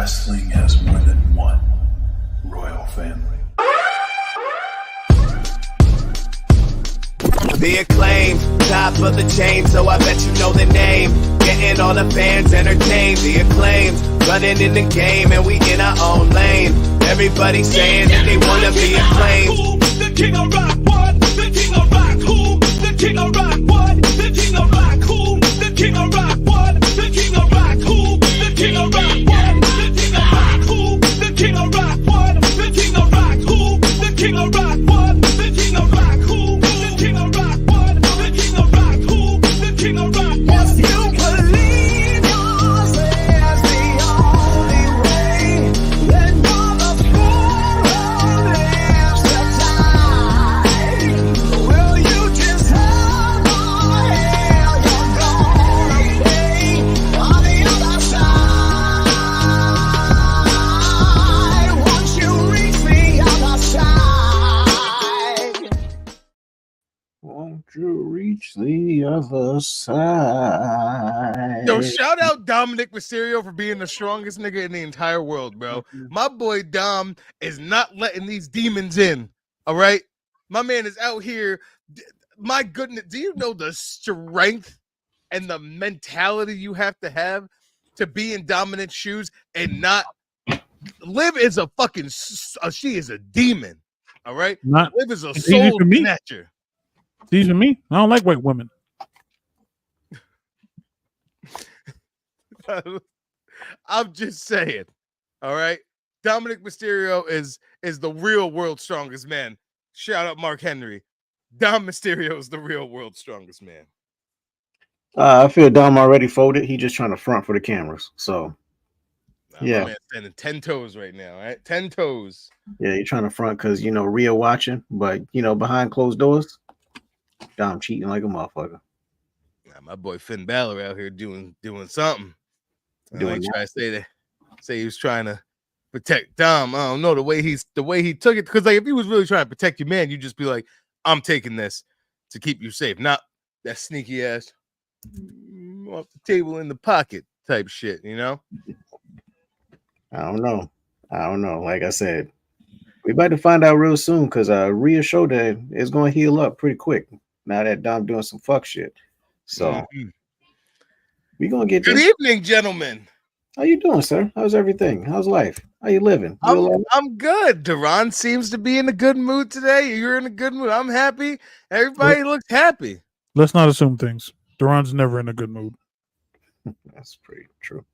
wrestling has more than one royal family. The acclaim, top of the chain, so I bet you know the name. Getting all the fans entertained. The acclaim, running in the game, and we in our own lane. Everybody saying that they wanna be acclaimed. The king of rock, what? The king of rock, who? The king of rock, what? The king of rock, who? The king of rock, what? The king of rock, who? The king of rock, what? The king of rock, who? The king of rock, what? The king of rock, who? The king of rock, what? The king of rock, who? The king of rock, what? The king of rock, who? The king of rock, what? If you believe yours is the only way, then you're the fool who lives to die. Will you just hold on? Hell, you're gonna pay on the other side. Once you reach the other side. Won't you reach the other side? Yo, shout out Dominic Mysterio for being the strongest nigga in the entire world, bro. My boy Dom is not letting these demons in. All right, my man is out here. My goodness, do you know the strength and the mentality you have to be in Dominic's shoes and not Liv is a fucking she is a demon. All right, Not Liv is a it's easy soul for me. snatcher. It's easy for me. I don't like white women. I'm just saying. All right. Dominic Mysterio is the real world's strongest man. Shout out Mark Henry. Dom Mysterio is the real world's strongest man. I feel Dom already folded. He just trying to front for the cameras. So yeah, My man's standing 10 toes right now. All right. 10 toes. yeah, you're trying to front because Rhea watching, but behind closed doors, Dom cheating like a motherfucker. Nah, my boy Finn Balor out here doing something. Doing Try to say he was trying to protect Dom. I don't know the way he took it, because like if he was really trying to protect your man, you'd just be like, I'm taking this to keep you safe, not that sneaky ass off the table in the pocket type shit, I don't know. Like I said, we about to find out real soon because Rhea showed that it's going to heal up pretty quick now that Dom doing some fuck shit. So we gonna get Good this. evening, gentlemen. How you doing, sir? How's everything? How's life? How you living? I'm good. Duran seems to be in a good mood today. You're in a good mood. I'm happy. Everybody looks happy. Let's not assume things. Duran's never in a good mood. That's pretty true.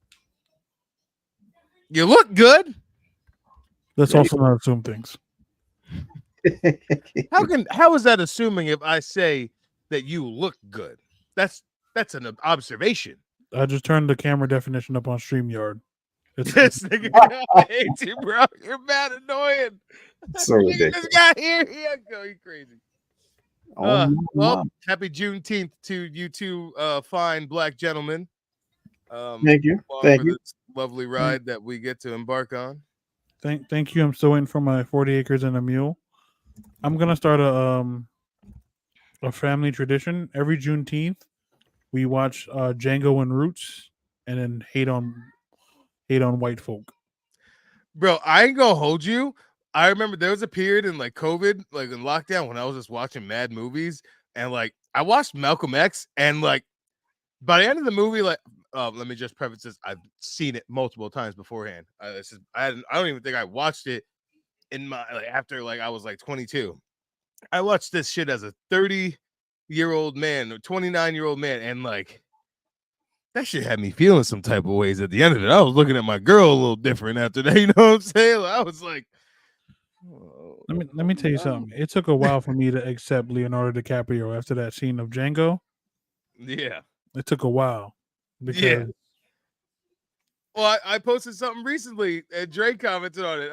You look good. Let's also not assume things. How is that assuming if I say that you look good? That's an observation. I just turned the camera definition up on StreamYard. This nigga, I hate you, bro. You're mad annoying. So ridiculous. This guy here, he's crazy. Well, happy Juneteenth to you two fine black gentlemen. Thank you. Thank you. This lovely ride that we get to embark on. Thank you. I'm still waiting for my 40 acres and a mule. I'm gonna start a family tradition. Every Juneteenth, we watch Django and Roots, and then hate on white folk. Bro, I ain't gonna hold you. I remember there was a period in like COVID, like in lockdown, when I was just watching mad movies, and like I watched Malcolm X, and like by the end of the movie, like let me just preface this: I've seen it multiple times beforehand. I don't even think I watched it in my after like I was like 22. I watched this shit as a 30-year-old man or 29-year-old man, and like that shit had me feeling some type of ways at the end of it. I was looking at my girl a little different after that. You know what I'm saying? I was like, oh, let me tell you something. It took a while for me to accept Leonardo DiCaprio after that scene of Django. Yeah, it took a while. Because well, I posted something recently, and Dre commented on it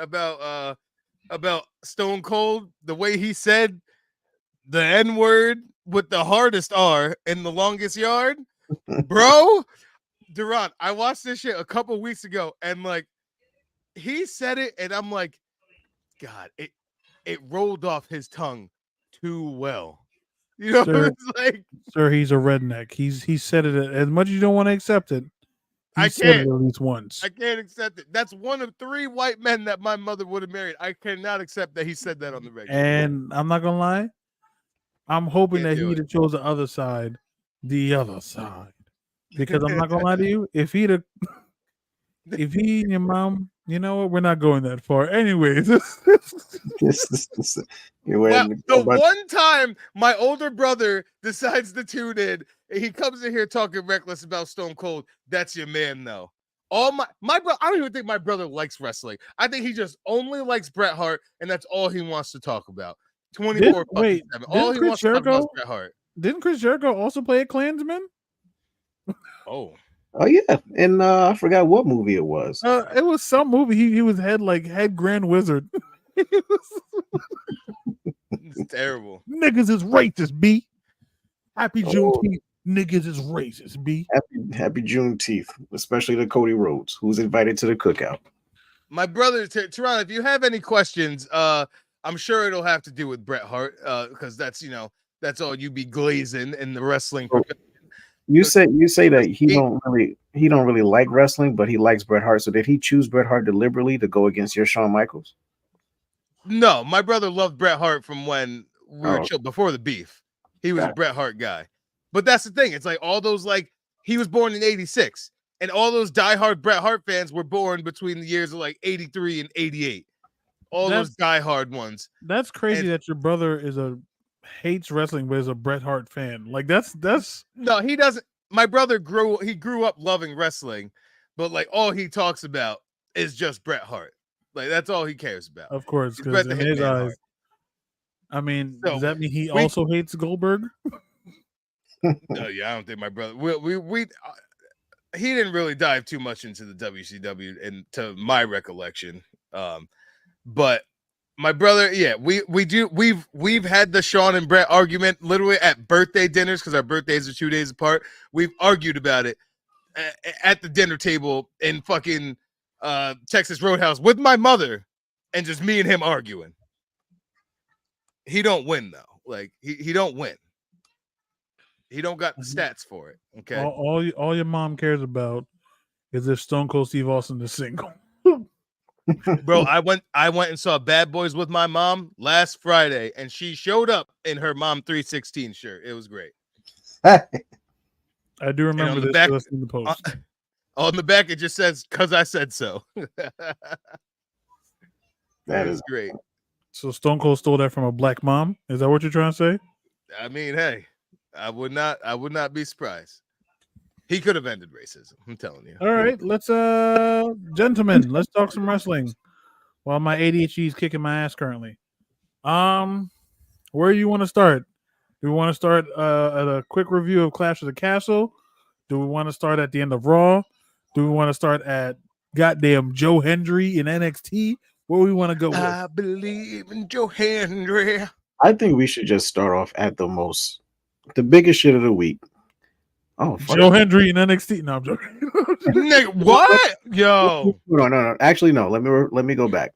about Stone Cold, the way he said the N-word with the hardest R in the longest yard. Bro, Duran, I watched this shit a couple weeks ago, and like he said it, and I'm like, God, it rolled off his tongue too well. You know, sir, it's like, sir, he's a redneck. He said it as much as you don't want to accept it. I said it can't. at least once. I can't accept it. That's one of 3 white men that my mother would have married. I cannot accept that he said that on the regular. And I'm not gonna lie, I'm hoping Can't that do he'd it. have chose the other side. Because I'm not gonna lie to you, if he and your mom, you know what, we're not going that far. Anyways. You Well, went the about- one time my older brother decides to tune in, he comes in here talking reckless about Stone Cold. That's your man, though. All my brother, I don't even think my brother likes wrestling. I think he just only likes Bret Hart, and that's all he wants to talk about. 24 Wait, 7. All he Chris wants to talk about is Jericho? Bret Hart. Didn't Chris Jericho also play a Klansman? Oh, Oh yeah, and I forgot what movie it was. It was some movie. He was head Grand Wizard. it's terrible. Niggas is racist, B. Happy Oh. Juneteenth. Niggas is racist, B. Happy Juneteenth, especially to Cody Rhodes, who's invited to the cookout. My brother, Toronto, if you have any questions, I'm sure it'll have to do with Bret Hart, because that's all you be glazing in the wrestling. Oh. You say that he don't really like wrestling, but he likes Bret Hart. So did he choose Bret Hart deliberately to go against your Shawn Michaels? No, my brother loved Bret Hart from when we were Oh. chill before the beef. He was a Bret Hart guy. But that's the thing. It's like all those, like, he was born in 86, and all those diehard Bret Hart fans were born between the years of like 83 and 88. All those diehard ones. That's crazy that your brother hates wrestling but is a Bret Hart fan. Like that's No, he doesn't. My brother grew up loving wrestling, but like all he talks about is just Bret Hart. Like that's all he cares about. of course He's because Bret in the his Hitman eyes. Hart. I mean, So, does that mean he also hates Goldberg? No, yeah, I don't think my brother. He didn't really dive too much into the WCW, and to my recollection, but my brother, yeah, we've had the Shawn and Bret argument literally at birthday dinners because our birthdays are 2 days apart. We've argued about it at the dinner table in fucking Texas Roadhouse with my mother, and just me and him arguing. He don't win though. Like he don't win. He don't got the stats for it. Okay. All your mom cares about is if Stone Cold Steve Austin is single. Bro, I went and saw Bad Boys with my mom last Friday, and she showed up in her mom 316 shirt. It was great. I do remember on the this. back- In the post. On the back, it just says, "Cause I said so." That is is great. So Stone Cold stole that from a black mom. Is that what you're trying to say? I mean, hey, I would not be surprised. He could have ended racism. I'm telling you. All right, let's gentlemen, let's talk some wrestling. While my ADHD is kicking my ass currently. Where do you want to start? Do we want to start at a quick review of Clash of the Castle? Do we want to start at the end of Raw? Do we want to start at goddamn Joe Hendry in NXT? Where we want to go with? I believe in Joe Hendry. I think we should just start off at the biggest shit of the week. Oh, fuck. Joe Hendry in NXT. No, I'm joking. Nigga, what? Yo. No. Actually, no. Let me go back.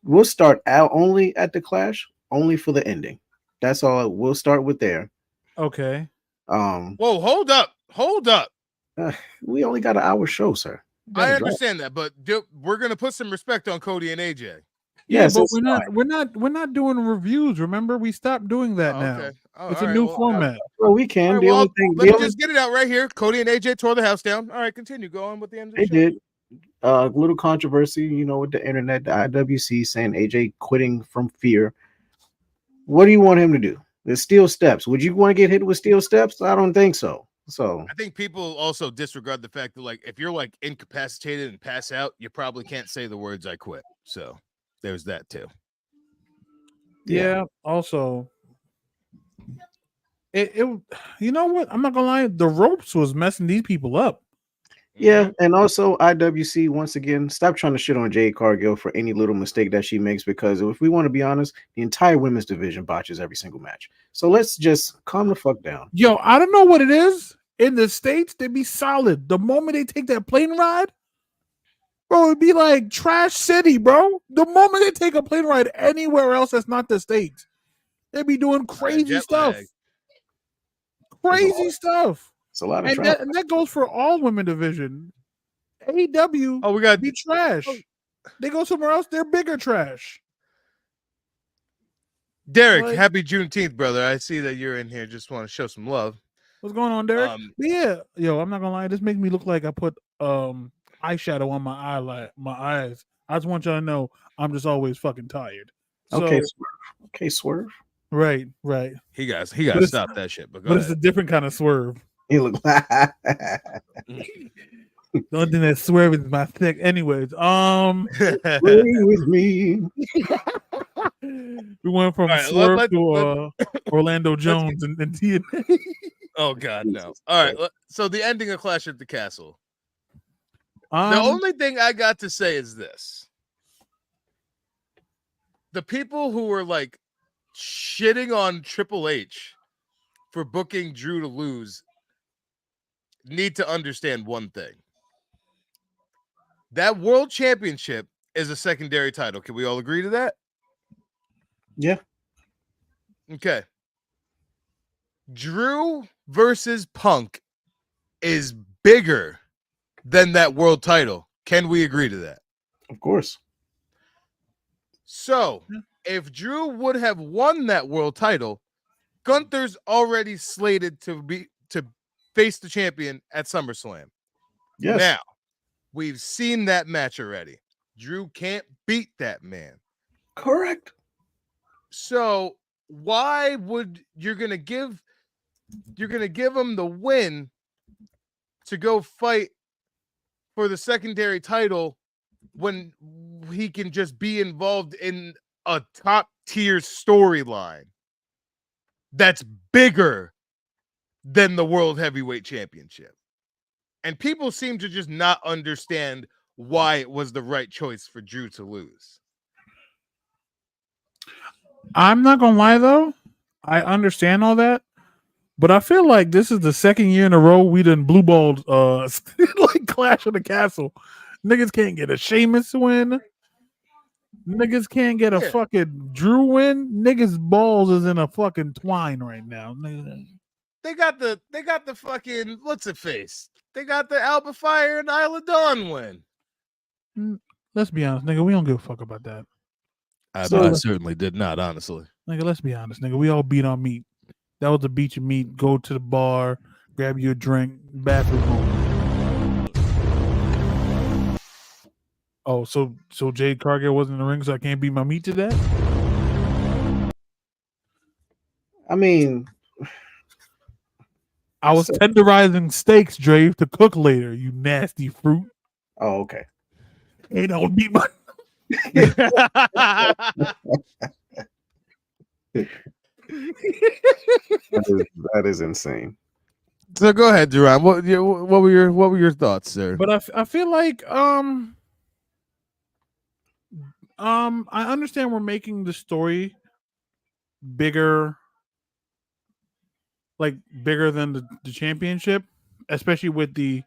We'll start out only at the Clash, only for the ending. That's all. We'll start with there. Okay. Whoa, hold up. We only got an hour show, sir. I understand that, but we're gonna put some respect on Cody and AJ. Yes, but it's we're not doing reviews. Remember, we stopped doing that now. Okay. Oh, It's all a right, new well, format. Well, we can. all right, The well, only thing let me just get it out right here. Cody and AJ tore the house down. All right, continue. Go on with the end of the they show. did. A little controversy, with the internet, the IWC saying AJ quitting from fear. What do you want him to do? The steel steps. Would you want to get hit with steel steps? I don't think so. So I think people also disregard the fact that, like, if you're like incapacitated and pass out, you probably can't say the words "I quit." So there's that too. Yeah. Also, it you know what? I'm not gonna lie. The ropes was messing these people up. yeah, and also IWC once again, stop trying to shit on Jade Cargill for any little mistake that she makes, because if we want to be honest, the entire women's division botches every single match. So let's just calm the fuck down. Yo, I don't know what it is. In the States, they be solid. The moment they take that plane ride, bro, it'd be like Trash City, bro. The moment they take a plane ride anywhere else that's not the States, they be doing crazy jet stuff. lag. Crazy stuff. It's a lot of And travel. that goes for all women division. AEW Oh, we got be trash. oh. They go somewhere else, they're bigger trash. Derek. Like, Happy Juneteenth, brother. I see that you're in here. Just want to show some love. what's going on, Derek? But yeah, yo, I'm not gonna lie, this makes me look like I put eyeshadow on my eyes. I just want y'all to know I'm just always fucking tired. So, Okay, Swerve. Okay, Swerve. right. He got But to it's- stop that shit. But go But it's ahead. a different kind of swerve. You look like The only thing that swerve is my thick. Anyways, play with me. we went from All right, swerve let- to Orlando Jones and TNA. Oh God, no! All right, so the ending of Clash at the Castle. The Um, only thing I got to say is this: the people who were like shitting on Triple H for booking Drew to lose need to understand one thing. That world championship is a secondary title. Can we all agree to that? Yeah. Okay. Drew versus Punk is bigger than that world title. Can we agree to that? Of course. So, if Drew would have won that world title, Gunther's already slated to face the champion at SummerSlam. Yes. Now, we've seen that match already. Drew can't beat that man. Correct. So, why would you're going to give him the win to go fight for the secondary title when he can just be involved in a top tier storyline that's bigger than the World Heavyweight Championship? And people seem to just not understand why it was the right choice for Drew to lose. I'm not gonna lie though, I understand all that, but I feel like this is the second year in a row we done blue balled like Clash of the Castle. Niggas can't get a Sheamus win. Niggas can't get a Yeah. fucking Drew win. Niggas balls is in a fucking twine right now. They got the fucking what's it face? They got the Alba Fire and Isle of Dawn win. Let's be honest, nigga. We don't give a fuck about that. I So- certainly did not, honestly. Nigga, let's be honest, nigga. We all beat on meat. That was the beat you meat. Go to the bar, grab you a drink, bathroom home. Oh, so Jade Cargill wasn't in the ring, so I can't beat my meat to that? I mean, I was So- tenderizing steaks, Dre, to cook later, you nasty fruit. oh, okay. Hey, don't beat my That is insane. So go ahead, Duran. What were your thoughts, sir? But I feel like I understand we're making the story bigger, like bigger than the championship, especially with the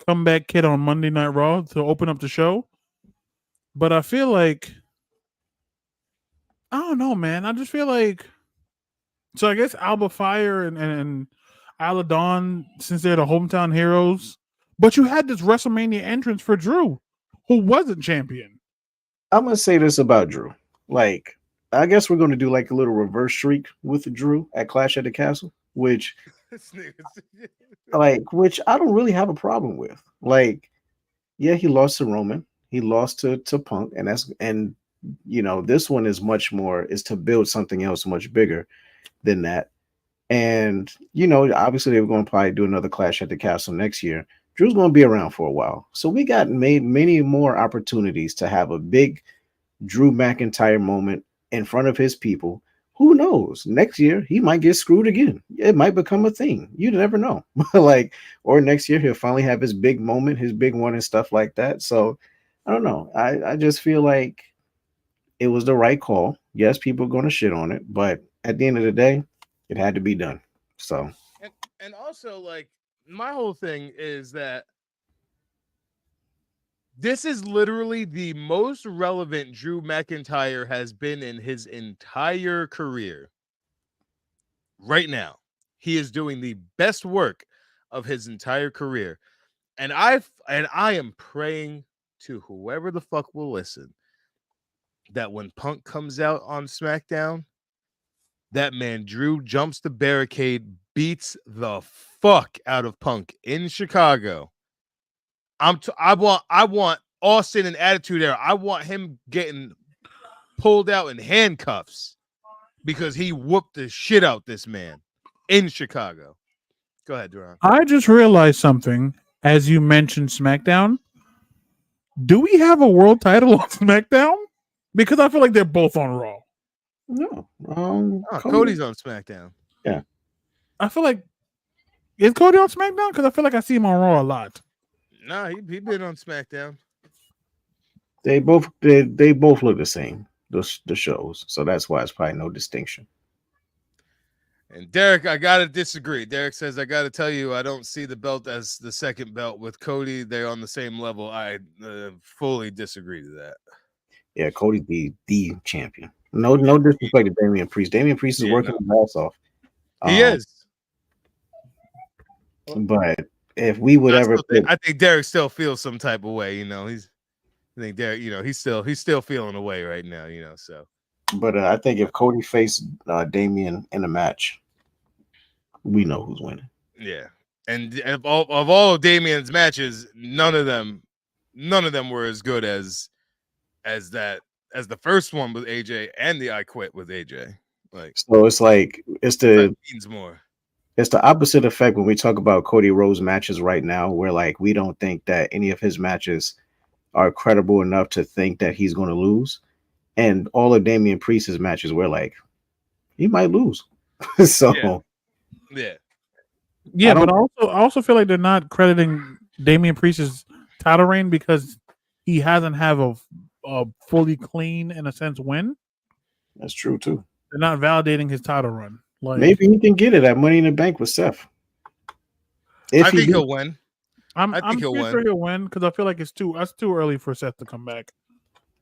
comeback kid on Monday Night Raw to open up the show. But I feel like I don't know, man. I just feel like so I guess Alba Fire and Isla Dawn, since they're the hometown heroes, but you had this WrestleMania entrance for Drew, who wasn't champion. I'm gonna say this about Drew. Like, I guess we're gonna do like a little reverse streak with Drew at Clash at the Castle, which which I don't really have a problem with. Like, yeah, he lost to Roman, he lost to Punk, and you know, this one is much more is to build something else much bigger than that. And you know, obviously they were going to probably do another Clash at the Castle next year. Drew's going to be around for a while, so we got many more opportunities to have a big Drew McIntyre moment in front of his people. Who knows? Next year he might get screwed again. It might become a thing. You never know. Like, or next year he'll finally have his big moment, his big one, and stuff like that. So I don't know. I just feel like it was the right call. Yes, people are going to shit on it, but at the end of the day, it had to be done. So, and also, like, my whole thing is that this is literally the most relevant Drew McIntyre has been in his entire career. Right now, he is doing the best work of his entire career. And I am praying to whoever the fuck will listen that when Punk comes out on SmackDown, that man Drew jumps the barricade, beats the fuck out of Punk in Chicago. I want Austin and Attitude Era. I want him getting pulled out in handcuffs because he whooped the shit out this man in Chicago. Go ahead, Duran. I just realized something as you mentioned SmackDown. Do we have a world title on SmackDown? Because I feel like they're both on Raw. No, Cody's on SmackDown. Yeah, I feel like is Cody on SmackDown? Because I feel like I see him on Raw a lot. Nah, he been on SmackDown. they both look the same. The shows, so that's why it's probably no distinction. And Derek, I gotta disagree. Derek says, I gotta tell you, I don't see the belt as the second belt with Cody. They're on the same level. I fully disagree to that. Yeah, Cody be the champion. No disrespect to Damian Priest. Damian Priest is working his ass off. He is. But if we would I think Derek still feels some type of way. I think Derek, he's still feeling away right now. So. But I think if Cody faced Damian in a match, we know who's winning. Yeah, and of all of Damian's matches, none of them were as good as the first one with AJ and the I Quit with AJ. So it's means more. It's the opposite effect when we talk about Cody Rhodes matches right now, where we don't think that any of his matches are credible enough to think that he's going to lose. And all of Damian Priest's matches were he might lose. So yeah. But I also feel like they're not crediting Damian Priest's title reign because he hasn't have a fully clean, in a sense, win. That's true too. They're not validating his title run. Maybe he can get it at Money in the Bank with Seth. I think he'll win. I'm sure he'll win because I feel like it's too early for Seth to come back.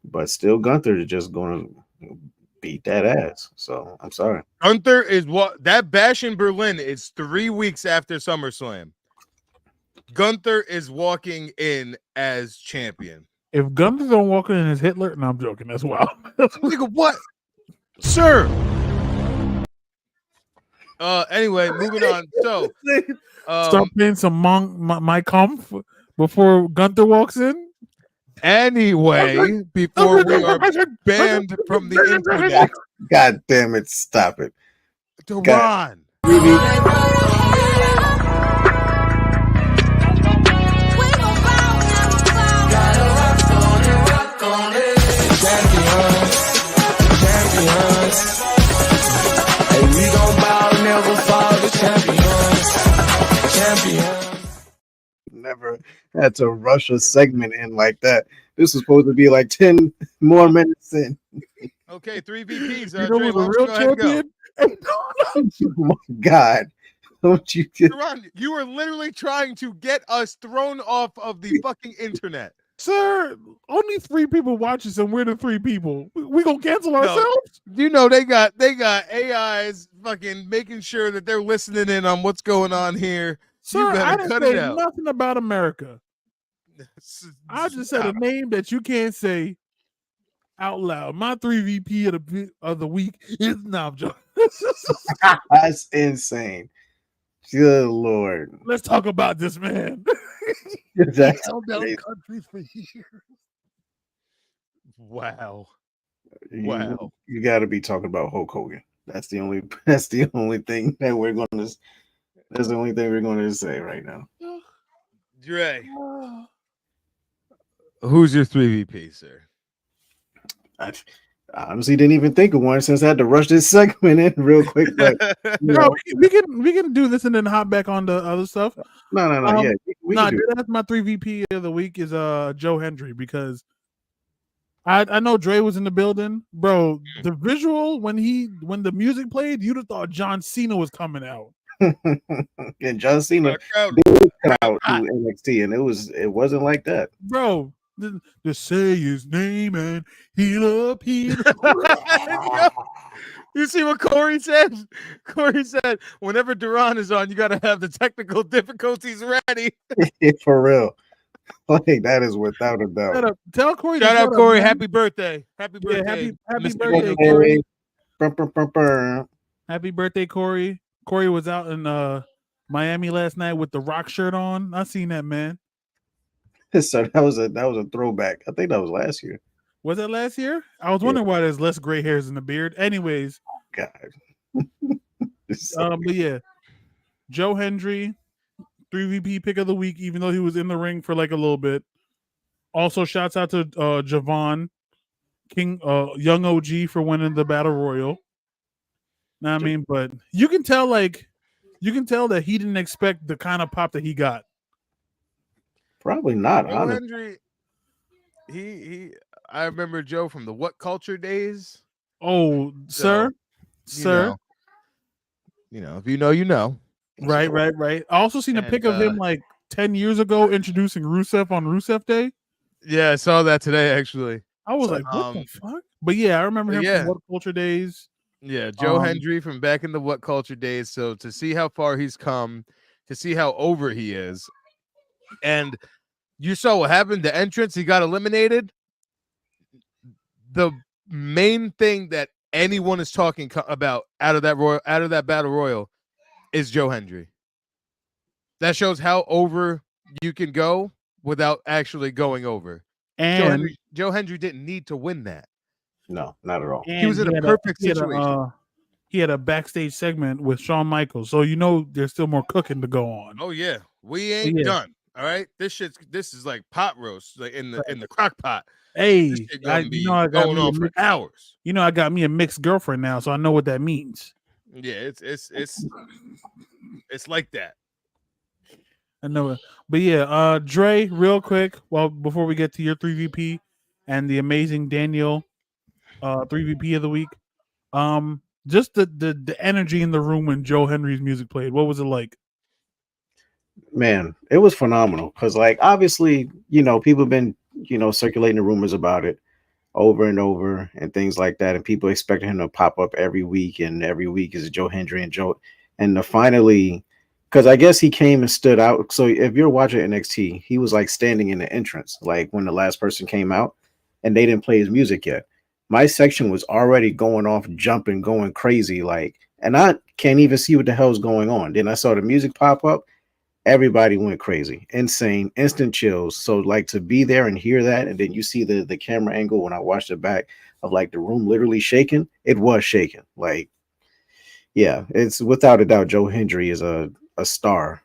But still, Gunther is just going to beat that ass. So I'm sorry. Gunther is that bash in Berlin is 3 weeks after SummerSlam. Gunther is walking in as champion. If Gunther don't walk in as Hitler, no, I'm joking. That's wild. Nigga, what, sir? Anyway, moving on. So, start playing some my Kampf before Gunther walks in. Anyway, before we are banned from the internet. God damn it, stop it. Duran. Never had to rush a segment in like that. This was supposed to be 10 more minutes in. Okay, 3 VPs. You know who's a real champion? Oh my God. Don't you get Duran, you are literally trying to get us thrown off of the fucking internet. Sir, only 3 people watch us and we're the 3 people. We gonna cancel ourselves? They got AIs fucking making sure that they're listening in on what's going on here. Sir, I didn't say nothing about America. I just said a name that you can't say out loud. My 3 VP of the week is joking. That's insane. Good Lord. Let's talk about this man. That's countries for years. Wow. You got to be talking about Hulk Hogan. That's the only thing that we're going to. That's the only thing we're going to say right now. Dre, who's your 3 VP, sir? I honestly didn't even think of one since I had to rush this segment in real quick. But we can do this and then hop back on the other stuff. No. That's my 3 VP of the week is Joe Hendry because I know Dre was in the building, bro. The visual when the music played, you'd have thought John Cena was coming out. And John Cena did come out to NXT, and it wasn't like that, bro. To say his name and heal up. You see what Corey said? Corey said, whenever Duran is on, you got to have the technical difficulties ready. For real. Like that is without a doubt. Tell Corey to Shout out shut up, Corey. man. Happy birthday. Happy Yeah, birthday. happy Mr. birthday, Gable. Corey. Brr, brr, brr, brr. Happy birthday, Corey. Corey was out in Miami last night with the Rock shirt on. I seen that, man. So that was a throwback. I think that was last year. Was that last year? I was wondering why there's less gray hairs in the beard. Anyways, God. but yeah, Joe Hendry, 3VP pick of the week, even though he was in the ring for like a little bit. Also, shouts out to Javon King, Young OG for winning the Battle Royal. Know what I mean? But you can tell that he didn't expect the kind of pop that he got. Probably not, Joe honestly. Hendry, I remember Joe from the What Culture days. Oh, So, sir. You know, if you know, you know. Right. I also seen a pic of him like 10 years ago introducing Rusev on Rusev Day. Yeah, I saw that today, actually. I was like, what the fuck? But yeah, I remember him from What Culture days. Yeah, Joe Hendry from back in the What Culture days. So to see how far he's come, to see how over he is, and you saw what happened. The entrance, he got eliminated. The main thing that anyone is talking about out of that battle royal is Joe Hendry. That shows how over you can go without actually going over. And Joe Hendry didn't need to win that. No, not at all. He was in a perfect situation. He had a backstage segment with Shawn Michaels, so you know there's still more cooking to go on. Oh yeah, we ain't done. All right, this is like pot roast, like in the crock pot. Hey, I got going on for hours. You know, I got me a mixed girlfriend now, so I know what that means. Yeah, it's like that. I know it. But yeah, Dre, real quick, before we get to your 3VP and the amazing Daniel 3VP of the week. Just the energy in the room when Joe Hendry's music played. What was it like? Man, it was phenomenal because, like, obviously, you know, people have been, you know, circulating the rumors about it over and over and things like that, and people expected him to pop up every week, and every week is Joe Hendry and to finally, because I guess he came and stood out. So if you're watching NXT, he was like standing in the entrance, like when the last person came out, and they didn't play his music yet. My section was already going off, jumping, going crazy, like, and I can't even see what the hell's going on. Then I saw the music pop up. Everybody went crazy, insane, instant chills. So like to be there and hear that, and then you see the camera angle when I watched it back of like the room literally shaking. It was shaking. Like, yeah, it's without a doubt Joe Hendry is a star,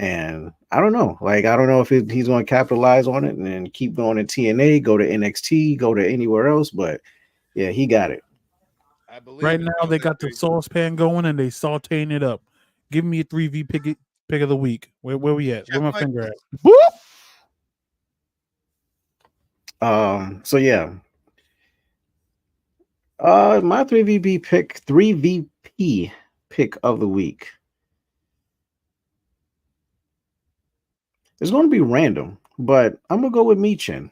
and I don't know. Like, I don't know if he's going to capitalize on it and then keep going to TNA, go to NXT, go to anywhere else, but yeah, he got it. I believe right now they got the saucepan going and they sauteing it up. Give me a 3V pick of the week. Where we at? Where my finger at? So yeah. My 3VP pick of the week is going to be random, but I'm gonna go with Michin.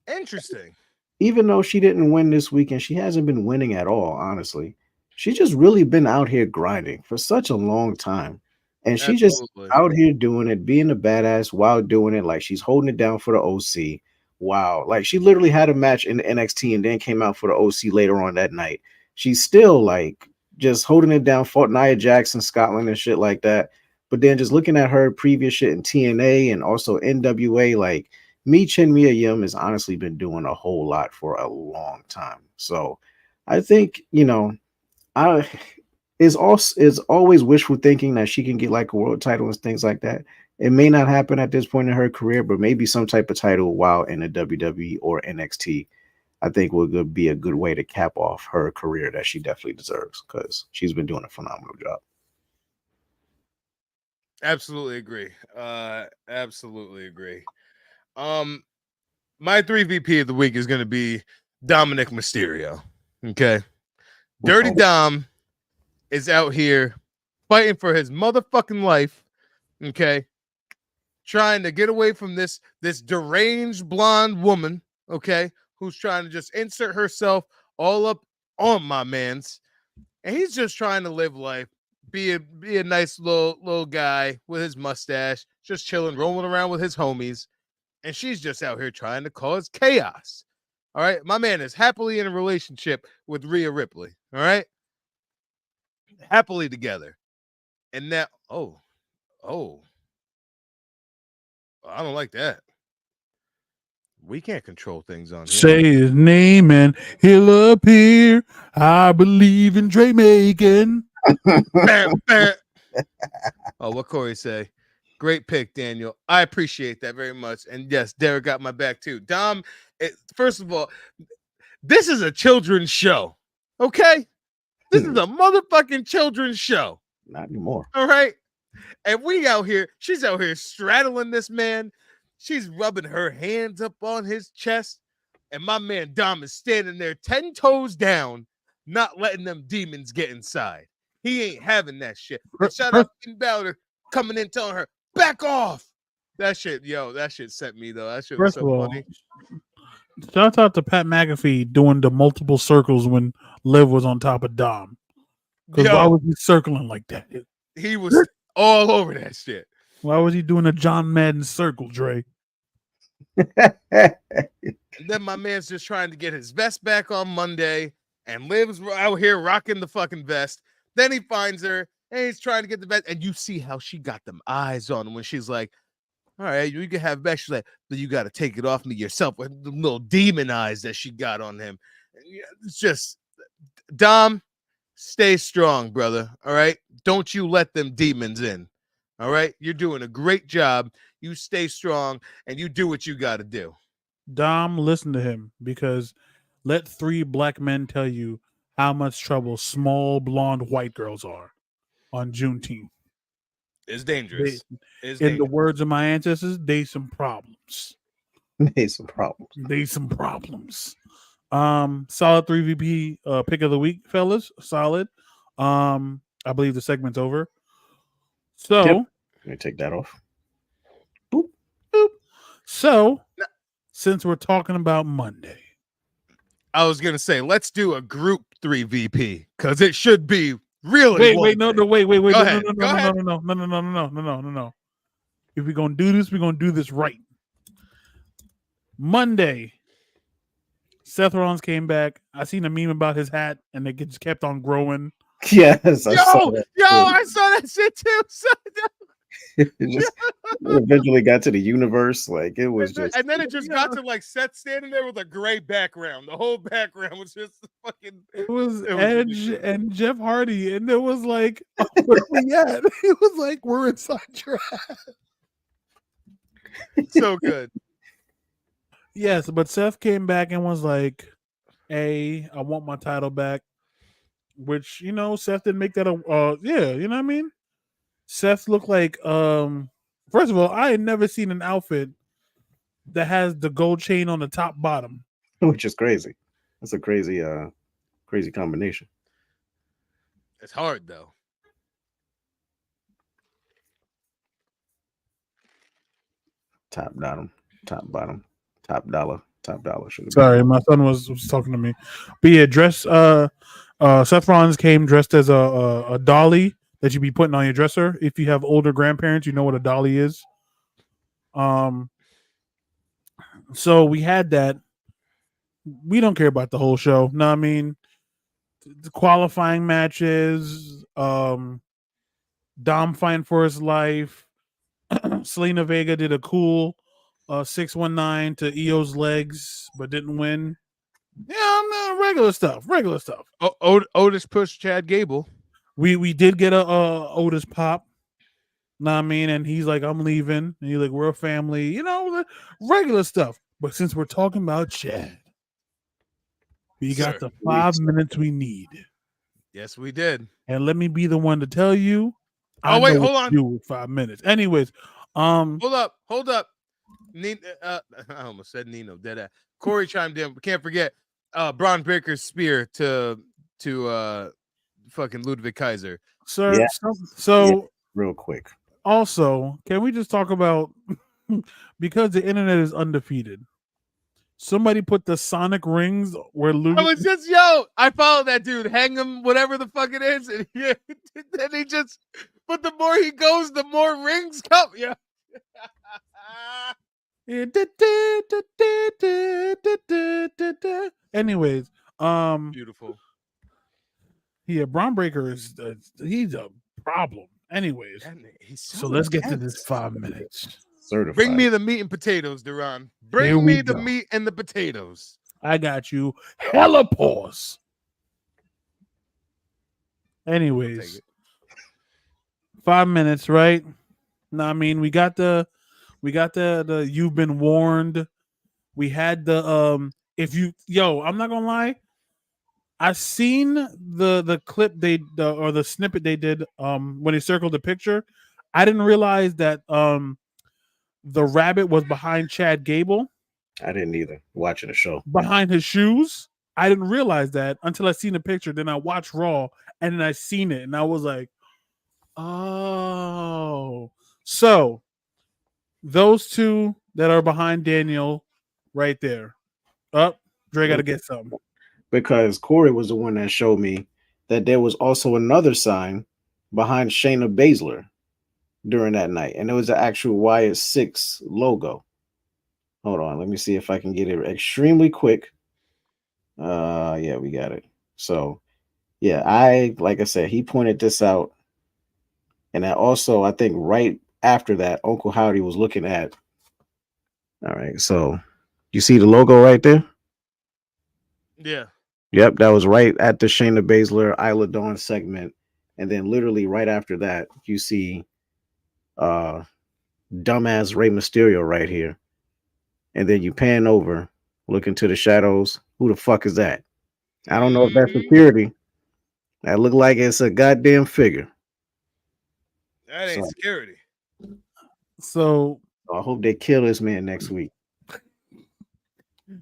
Interesting. Even though she didn't win this week and she hasn't been winning at all, honestly, she's just really been out here grinding for such a long time. And she just out here doing it, being a badass while doing it. Like, she's holding it down for the OC. Wow. Like, she literally had a match in the NXT and then came out for the OC later on that night. She's still like just holding it down, fought Nia Jackson, Scotland and shit like that. But then just looking at her previous shit in TNA and also NWA, like, Michin Mia Yim has honestly been doing a whole lot for a long time. So I think, you know, is always wishful thinking that she can get like a world title and things like that. It may not happen at this point in her career, but maybe some type of title while in the WWE or NXT, I think would be a good way to cap off her career that she definitely deserves, because she's been doing a phenomenal job. Absolutely agree. Absolutely agree. My 3VP of the week is going to be Dominic Mysterio. Okay. Dirty Dom is out here fighting for his motherfucking life. Okay. Trying to get away from this deranged blonde woman. Okay. Who's trying to just insert herself all up on my man's, and he's just trying to live life, be a nice little guy with his mustache, just chilling, rolling around with his homies, and she's just out here trying to cause chaos. All right, my man is happily in a relationship with Rhea Ripley. All right, happily together, and now, oh, I don't like that. We can't control things on here. Say his name and he'll appear. I believe in Dre Macon. Bam, bam. Oh, what Corey say? Great pick, Daniel. I appreciate that very much. And yes, Derek got my back too. Dom, first of all, this is a children's show. Okay? This is a motherfucking children's show. Not anymore. All right. And we out here, she's out here straddling this man. She's rubbing her hands up on his chest. And my man Dom is standing there 10 toes down, not letting them demons get inside. He ain't having that shit. And shout out to Finn Balor coming in telling her, back off. That shit sent me though. That shit was so funny. Shout out to Pat McAfee doing the multiple circles when Liv was on top of Dom. Because why was he circling like that? He was all over that shit. Why was he doing a John Madden circle, Dre? And then my man's just trying to get his vest back on Monday, and Liv's out here rocking the fucking vest. Then he finds her, and he's trying to get the vest, and you see how she got them eyes on him when she's like, all right, you can have back. She's like, but you got to take it off me yourself with the little demon eyes that she got on him. It's just, Dom, stay strong, brother. All right? Don't you let them demons in. All right? You're doing a great job. You stay strong, and you do what you got to do. Dom, listen to him, because let 3 black men tell you how much trouble small blonde white girls are on Juneteenth. It's dangerous. In the words of my ancestors, they some problems. They some problems. Solid 3 VP pick of the week, fellas. Solid. I believe the segment's over. So Let me take that off. Boop, boop. So since we're talking about Monday, I was gonna say let's do a group 3 VP because it should be really. Wait. No. Go ahead. No. If we're gonna do this, we're gonna do this right. Monday, Seth Rollins came back. I seen a meme about his hat, and it just kept on growing. Yes, I saw that. I saw that shit too. It just eventually got to the universe. Like it was just, and then it just got to like Seth standing there with a gray background. The whole background was just fucking. It was Edge and Jeff Hardy, and it was like, oh, where are we at? It was like we're inside your hat. So good. Yes, but Seth came back and was like, "Hey, I want my title back." Which, Seth didn't make that you know what I mean? Seth looked like first of all, I had never seen an outfit that has the gold chain on the top bottom. which is crazy. That's a crazy combination. It's hard though. Top bottom, top dollar. Sorry, my son was talking to me. But yeah, Seth Rollins came dressed as a dolly that you be putting on your dresser. If you have older grandparents, you know what a dolly is. So we had that. We don't care about the whole show. No, I mean the qualifying matches, Dom fighting for his life. Selena Vega did a cool 619 to Io's legs, but didn't win. Yeah, regular stuff. Otis pushed Chad Gable. We did get a Otis pop. Know what I mean? And he's like, I'm leaving. And he's like, we're a family. The regular stuff. But since we're talking about Chad, we got the 5 minutes we need. Yes, we did. And let me be the one to tell you. Hold on. Do with 5 minutes. Anyways, hold up. I almost said Nino. Dead. Corey chimed in. Can't forget Braun Breaker's spear to fucking Ludwig Kaiser. Sir, Yeah. So real quick. Also, can we just talk about because the internet is undefeated? Somebody put the Sonic rings where I Luke. was just I follow that dude, hang him, whatever the fuck it is, and then he just. But the more he goes, the more rings come. Yeah. Anyways, Beautiful. yeah, Braun Breaker is he's a problem. Anyways, He's so let's get to intense. this 5 minutes. Certified. Bring me the meat and potatoes, Duran. Here Bring we me the go. meat and the potatoes. I got you. Hella pause. Take Anyways, it. 5 minutes, right? No, I mean we got the you've been warned. We had the if you I'm not gonna lie. I seen the clip or the snippet they did when they circled the picture. I didn't realize that the rabbit was behind Chad Gable, I didn't either. Watching the show. behind his shoes. I didn't realize that until I seen the picture. Then I watched Raw and then I seen it and I was like, oh. So those two that are behind Daniel right there. Up, Dre got to get something. Because Corey was the one that showed me that there was also another sign behind Shayna Baszler during that night, and it was the actual Wyatt 6 logo. Hold on, let me see if I can get it extremely quick. Yeah, we got it. So, yeah, like I said, he pointed this out, and I think right after that, Uncle Howdy was looking at. All right, so you see the logo right there? Yeah. Yep, that was right at the Shayna Baszler Isla Dawn segment. And then literally right after that, you see dumbass Rey Mysterio right here. And then you pan over, look into the shadows. Who the fuck is that? I don't know if that's security. That look like it's a goddamn figure. That ain't security. So I hope they kill this man next week.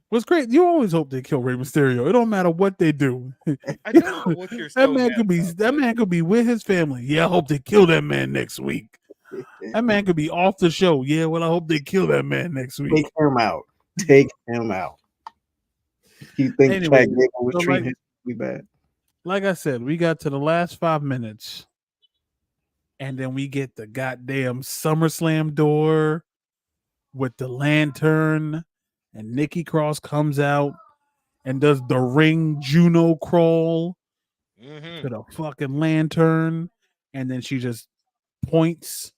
what's great? You always hope they kill Rey Mysterio. It don't matter what they do. I don't know what you're that man could be with his family. Yeah, I hope they kill that man next week. That man could be off the show. Yeah, well, I hope they kill that man next week. Take him out. Take him out. You think Anyway, Chad Gable was so treating him bad? Like I said, we got to the last 5 minutes, and then we get the goddamn SummerSlam door with the lantern, and Nikki Cross comes out and does the ring Juno crawl to the fucking lantern, and then she just points,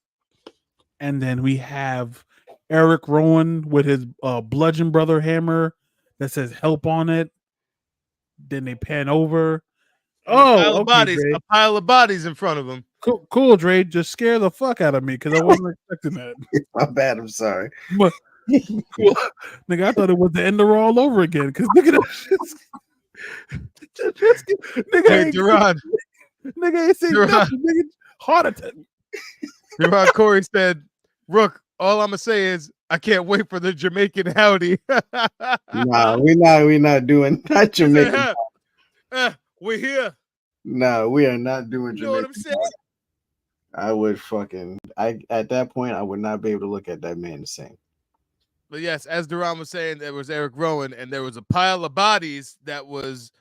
and then we have Eric Rowan with his bludgeon brother hammer that says help on it. Then they pan over. A pile of bodies in front of him. Cool, Dre. Just scare the fuck out of me because I wasn't expecting that. My bad. I'm sorry. But nigga, I thought it was the end of Raw all over again. Because nigga, Hey, Duran. Nigga ain't saying nothing. Nigga, heart attack. Duran Corey said, "Rook, all I'm gonna say is I can't wait for the Jamaican howdy." Nah, we're not doing that Jamaican. We're here. No, we are not doing You know Jamaican. what I'm saying? I would at that point I would not be able to look at that man the same. But yes, as Duran was saying, there was Eric Rowan, and there was a pile of bodies that was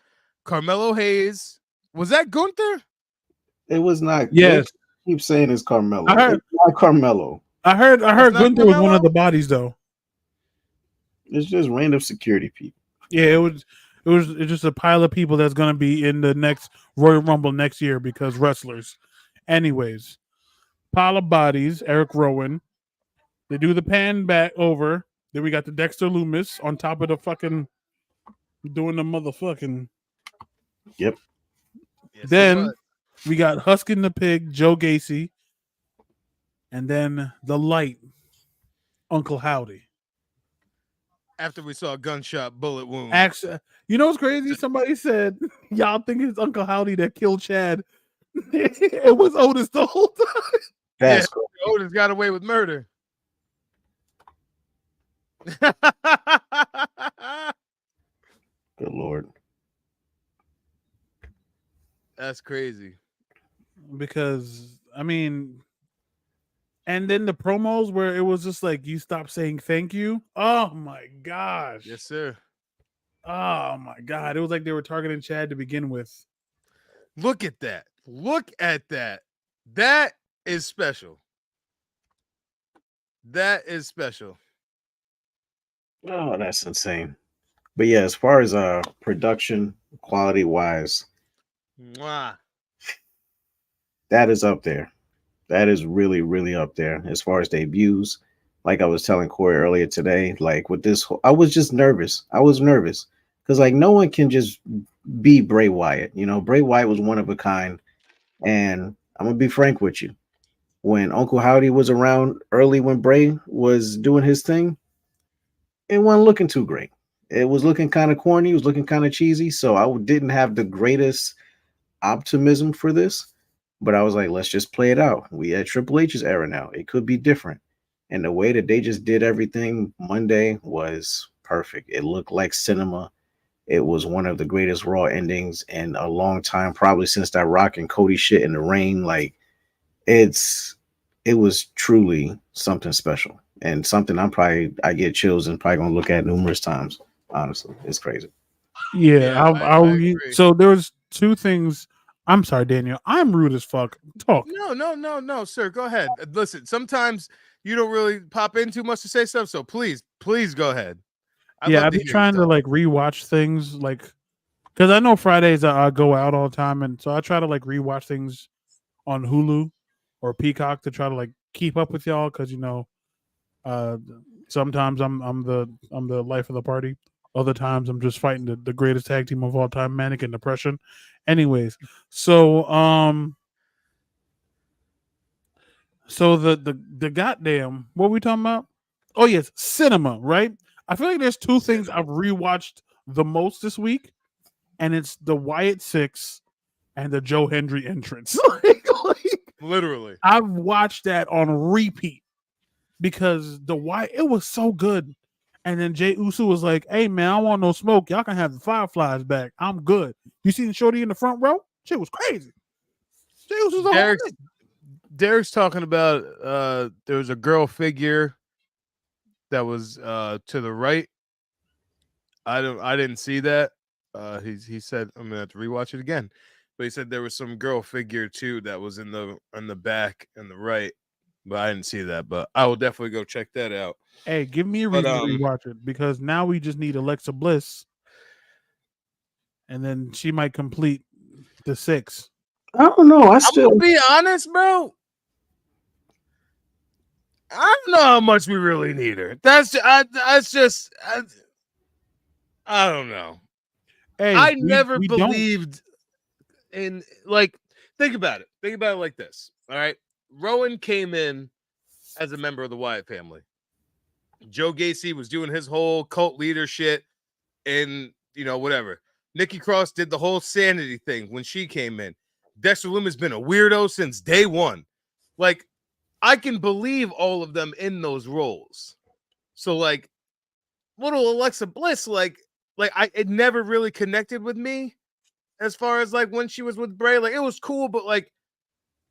Carmelo Hayes. Was that Gunther? It was not. Yes. Keep saying it's Carmelo. I heard it's not Carmelo. I heard Gunther was one of the bodies though. It's just random security people. Yeah, it was just a pile of people that's gonna be in the next Royal Rumble next year because wrestlers. Anyways, pile of bodies, Eric Rowan. They do the pan back over. Then we got the Dexter Loomis on top of the fucking doing the motherfucking. Yep. Yes, Then we got Huskin the Pig, Joe Gacy, and then the light, Uncle Howdy. After we saw a gunshot bullet wound. Actually, you know what's crazy? Somebody said, y'all think it's Uncle Howdy that killed Chad. It was Otis the whole time. That's cool. Otis got away with murder. Good Lord. That's crazy. Because, I mean, And then the promos where it was just like you stop saying thank you. Oh my gosh. Yes, sir. Oh my god. It was like they were targeting Chad to begin with. Look at that. Look at that. That is special. That is special. Oh, that's insane. But yeah, as far as production quality wise, Mwah. that is up there. That is really, really up there as far as debuts. Like I was telling Corey earlier today, like with this, I was just nervous. I was nervous because like no one can just be Bray Wyatt. You know, Bray Wyatt was one of a kind, and I'm gonna be frank with you. When Uncle Howdy was around early, when Bray was doing his thing, it wasn't looking too great. It was looking kind of corny. It was looking kind of cheesy. So I didn't have the greatest optimism for this, but I was like, let's just play it out. We at Triple H's era now. It could be different. And the way that they just did everything Monday was perfect. It looked like cinema. It was one of the greatest Raw endings in a long time, probably since that Rock and Cody shit in the rain. Like it's it was truly something special and something I get chills and probably gonna look at numerous times. Honestly, it's crazy. Yeah, Yeah, I agree. so there was two things. I'm sorry, Daniel. I'm rude as fuck. Talk. No, sir. Go ahead. Listen, sometimes you don't really pop in too much to say stuff, so please go ahead. I'd Yeah, love I've to been hear you trying to talk. like rewatch things like because I know Fridays I go out all the time, and so I try to like rewatch things on Hulu or Peacock to try to like keep up with y'all because uh sometimes I'm the life of the party. Other times I'm just fighting the greatest tag team of all time, Manic and Depression. Anyways, so so the goddamn what are we talking about? Oh yes, cinema, right? I feel like there's two things I've rewatched the most this week, and it's the Wyatt Six and the Joe Hendry entrance. Literally. I've watched that on repeat because the Wyatt it was so good. And then Jay Uso was like, "Hey man, I don't want no smoke. Y'all can have the Fireflies back. I'm good." You seen Shorty in the front row? Shit was crazy. Jay Uso's a whole Derek's Derek's talking about there was a girl figure that was to the right. I didn't see that. He said I'm gonna have to rewatch it again. But he said there was some girl figure too that was in the back and the right. But I didn't see that. But I will definitely go check that out. Hey, give me a But reason to rewatch it because now we just need Alexa Bliss, and then she might complete the six. I don't know. I I'm still gonna be honest, bro. I don't know how much we really need her. That's just I don't know. Hey, I we never we don't. believed in like think about it. Think about it like this. All right. Rowan came in as a member of the Wyatt family. Joe Gacy was doing his whole cult leader shit and whatever. Nikki Cross did the whole sanity thing when she came in. Dexter Lumis been a weirdo since day one. Like, I can believe all of them in those roles. So, like, little Alexa Bliss, it never really connected with me as far as like when she was with Bray. Like, it was cool, but like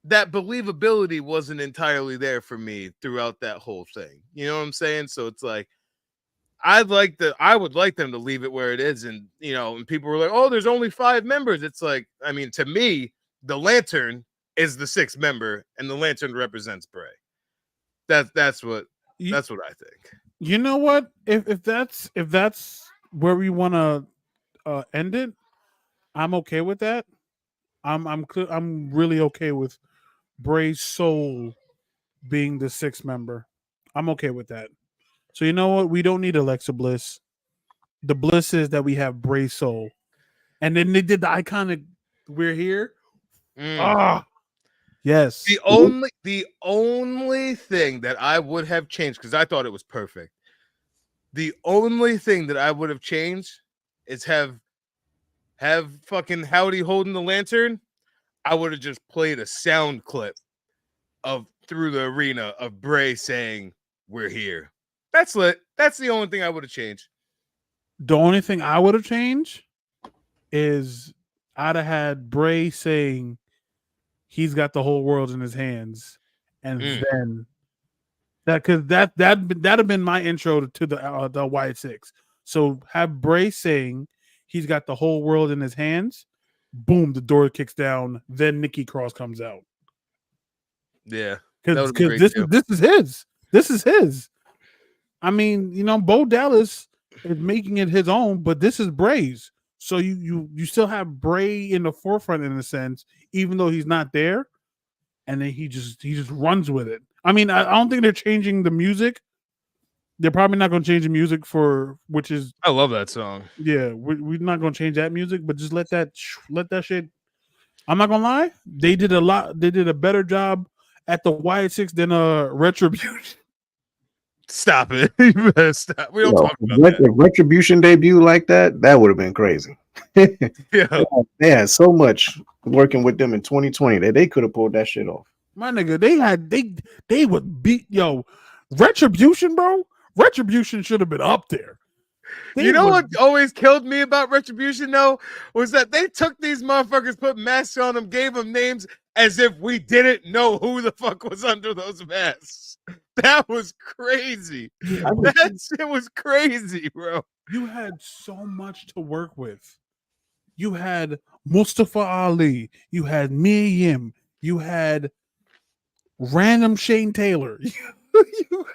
that believability wasn't entirely there for me throughout that whole thing. You know what I'm saying? So it's like I would like them to leave it where it is, and and people were like, "Oh, there's only 5 members." It's like, I mean, to me, the Lantern is the 6th member, and the Lantern represents Bray. That's what You, that's what I think. you know what? If that's where we want to end it, I'm okay with that. I'm really okay with Bray's soul being the sixth member. I'm okay with that. So you know what? We don't need Alexa Bliss. The bliss is that we have Bray Soul. And then they did the iconic "We're here." Mm. Ah, yes. The only thing that I would have changed, because I thought it was perfect. The only thing that I would have changed is have fucking Howdy holding the lantern. I would have just played a sound clip of through the arena of Bray saying, "We're here." That's lit. That's the only thing I would have changed. The only thing I would have changed is I'd have had Bray saying he's got the whole world in his hands, and Mm. then That'd have been my intro to the Wyatt Six. So have Bray saying he's got the whole world in his hands. Boom, the door kicks down. Then Nikki Cross comes out Yeah, that because would be great this too. is his. This is his. I mean, Bo Dallas is making it his own, but this is Bray's. So you still have Bray in the forefront in a sense, even though he's not there, and then he just runs with it. I mean, I don't think they're changing the music. They're probably not going to change the music which is I love that song. yeah. We're not going to change that music, but just let that shit. I'm not gonna lie, they did a lot. They did a better job at the Wyatt Six than Retribution. Stop it! You better stop. We don't Yo, talk about that. if Retribution debut like that, that would have been crazy. Yeah, They had so much working with them in 2020 that they could have pulled that shit off. My nigga, they would beat Retribution, bro. Retribution should have been up there. you know what always killed me about Retribution though was that they took these motherfuckers, put masks on them, gave them names as if we didn't know who the fuck was under those masks. That was crazy. That shit was crazy, bro. You had so much to work with. You had Mustafa Ali. You had Mia Yim. You had random Shane Taylor. you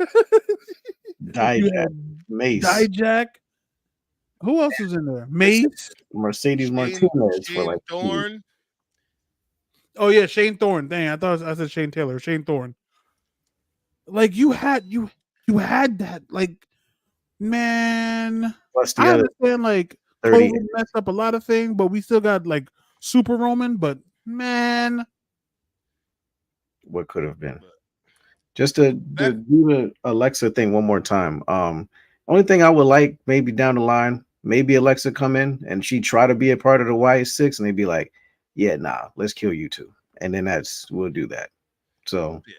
Dijak, Mace, Dijak. Who else was in there? Mace. Mercedes Martinez for like Thorne. Oh yeah, Shane Thorne. Dang, I said Shane Taylor. Shane Thorne. Like you had that. Like, man, plus the I other understand like 30. COVID messed up a lot of things, but we still got like Super Roman. But man, What could have been? Just to do the Alexa thing one more time. Only thing I would like maybe down the line, maybe Alexa come in and she try to be a part of the Wyatt Six, and they'd be like, "Yeah, nah, let's kill you two," and then we'll do that. So Yeah.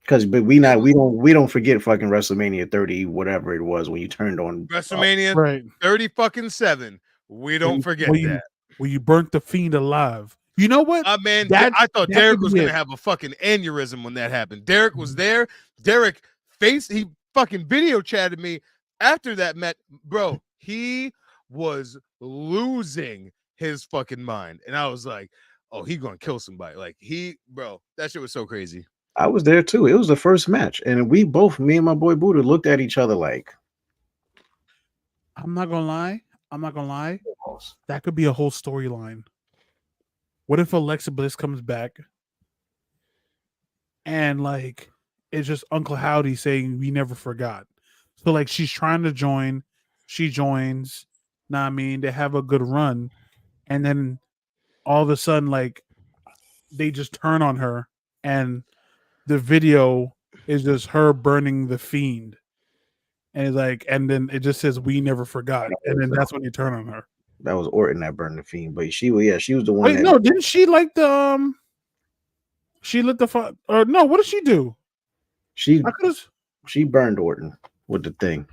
Because we don't forget fucking WrestleMania 30, whatever it was, when you turned on WrestleMania right? 30 fucking 7. We don't forget that. Where you burnt the Fiend alive. You know what? Man, That- I thought that Derek could was be gonna it. have a fucking aneurysm when that happened. Derek was there. Derek he fucking video chatted me after that met, bro. He was losing his fucking mind, and I was like, "Oh, he gonna kill somebody!" Like bro, that shit was so crazy. I was there too. It was the first match, and we both, me and my boy Buddha, looked at each other like, I'm not gonna lie. That could be a whole storyline. What if Alexa Bliss comes back and like it's just Uncle Howdy saying we never forgot? So like she's trying to join, she joins. Nah, I mean they have a good run, and then all of a sudden like they just turn on her, and the video is just her burning the Fiend, and and then it just says we never forgot, and then that's when you turn on her. that was Orton that burned the Fiend, but she was the one. Wait, no, didn't she like the She lit the fire. No, what did she do? She burned Orton with the thing.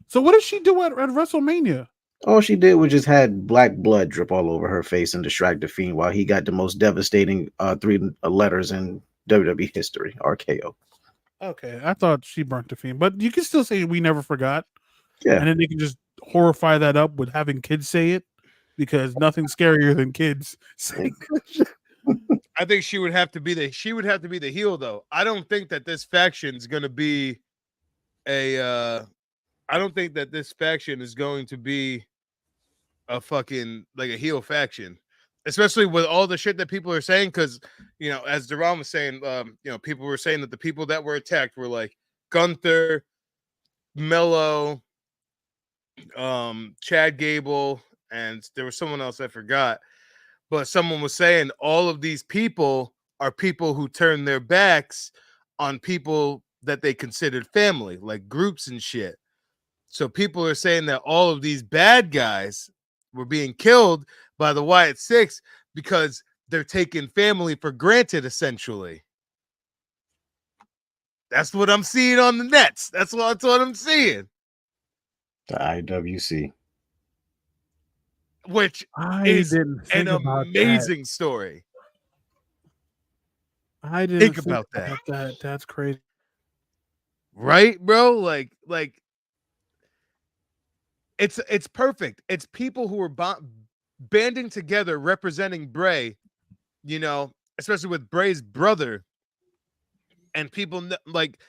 So what did she do at WrestleMania? All she did was just had black blood drip all over her face and distract the Fiend while he got the most devastating 3 letters in WWE history, RKO. Okay, I thought she burnt the Fiend, but you can still say we never forgot. Yeah, and then they can just horrify that up with having kids say it, because nothing's scarier than kids saying. I think she would have to be the heel though. I don't think that this faction is going to be I don't think that this faction is going to be a fucking like a heel faction, especially with all the shit that people are saying. Because as Duran was saying, people were saying that the people that were attacked were like Gunther, Mello, Chad Gable, and there was someone else I forgot. But someone was saying all of these people are people who turn their backs on people that they considered family, like groups and shit. So people are saying that all of these bad guys were being killed by the Wyatt Six because they're taking family for granted, essentially. That's what I'm seeing on the nets. That's what I'm seeing. The IWC. Which is an amazing story. I didn't think about that. That's crazy. right, bro? Like it's perfect. It's people who are banding together representing Bray, you know, especially with Bray's brother and people like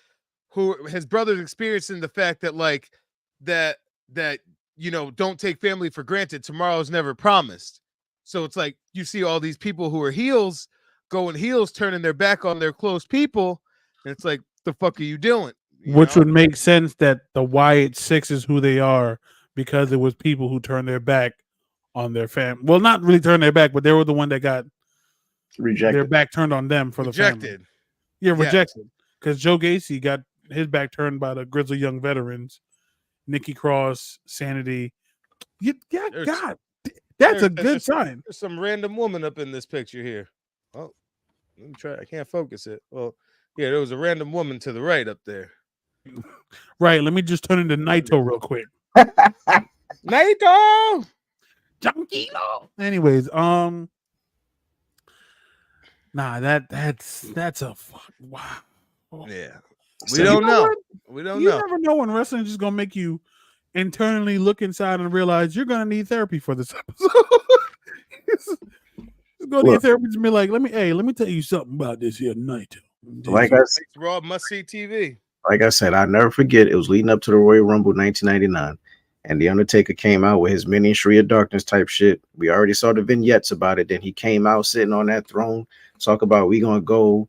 who his brother's experiencing the fact that like that that you know, don't take family for granted. Tomorrow's never promised. So it's like you see all these people who are heels going heels, turning their back on their close people, and it's like, the fuck are you doing? You Which know? would make sense that the Wyatt Six is who they are because it was people who turned their back on their family. Well, not really turned their back, but they were the one that got their Rejected. back turned on them for the family. Rejected. Yeah, Yes. rejected. Because Joe Gacy got his back turned by the Grizzly Young Veterans, Nikki Cross, Sanity. Yeah, There's- God, that's a There's- good there's- sign. There's some random woman up in this picture here. Oh, let me try. I can't focus it. Well, yeah, there was a random woman to the right up there. Right. Let me just turn into Naito real quick. Naito! Junkie. Anyways, nah, that's a fuck. Wow. Yeah. So We you don't know. what? We don't You know. never know when wrestling is just gonna make you internally look inside and realize you're gonna need therapy for this episode. It's gonna need Look. therapy to be like, let me tell you something about this here Naito. Like I Makes Raw must see TV. like I said, I'll never forget. It was leading up to the Royal Rumble 1999, and the Undertaker came out with his Ministry of Darkness type shit. We already saw the vignettes about it. Then he came out sitting on that throne, talk about we gonna go.